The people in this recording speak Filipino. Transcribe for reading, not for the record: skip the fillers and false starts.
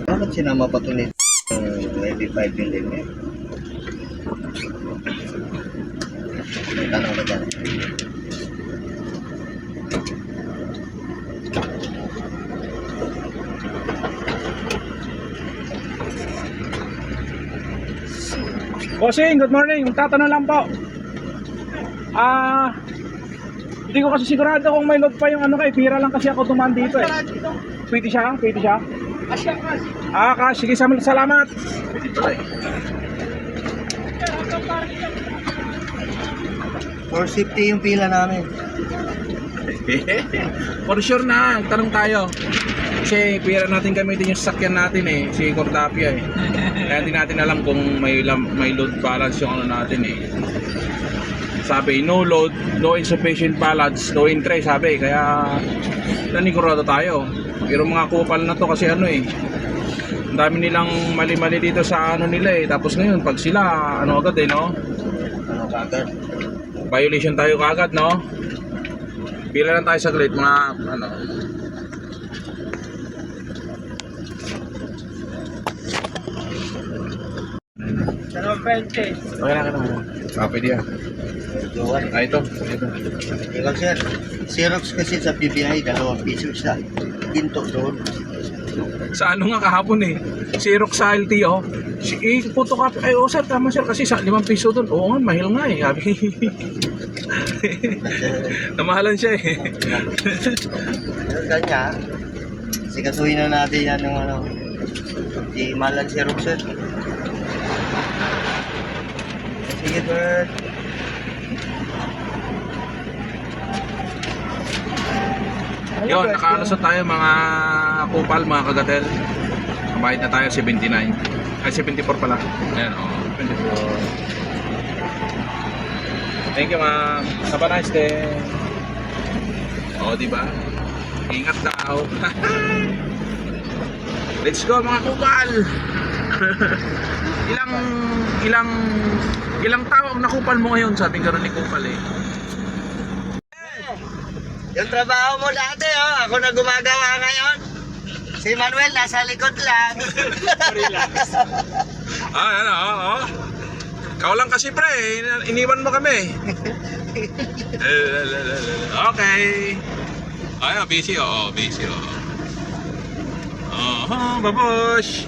Bakit sinama pa ito nito? MP5 yung din eh. Tanong ka dyan. Bossing, good morning. Tatanong lang po. Hindi ko kasi sigurado kung may load pa yung ano kay Pira lang kasi ako dumaan dito eh. Pwede siya? Pwede siya? Sige, salamat. For safety yung pila namin. For sure na, tanong tayo. Kasi pira natin gamitin yung sasakyan natin eh, si Cordapia eh. Kaya hindi natin alam kung may load balance yung ano natin eh. Sabi, no load, no insufficient balance, no entry sabi. Kaya nanigurado tayo. Pero mga kupal na to kasi ano eh. Ang dami nilang mali-mali dito sa ano nila eh. Tapos ngayon, pag sila, ano agad eh no? Ano kagad? Violation tayo kagad no? Pila lang tayo sa saglit mga ano. Okay na. Pwede yan. Ito. Ilang sir, Xerox kasi sa PBI, 2 piso siya. Ginto doon. Sa ano nga kahapon eh. Xerox sa LTO. Photocopy. Ay, sir, tama sir. Kasi sa 5 piso doon. Oo nga, mahal nga eh. Sabi. Namahalan siya eh. Kanya, sikasuhin na natin yan ng ano. Di malang Xerox sir. Sige, Bert. Yun, nakalusot tayo mga kupal, mga kagatel. Kabayad na tayo 79. Ay, 74 pala. Ayan, 74. Thank you, ma'am. Have a nice day. Diba? Ingat daw. Let's go, mga kupal. Ilang tao ang nakupal mo ngayon, sabi ka rin ni kupal eh. Yung trabaho mo dati, ako na gumagawa ngayon. Si Manuel nasa likod lang. Relax. Ikaw lang kasi pre, iniwan mo kami. Okay. Busy, busy. Babush.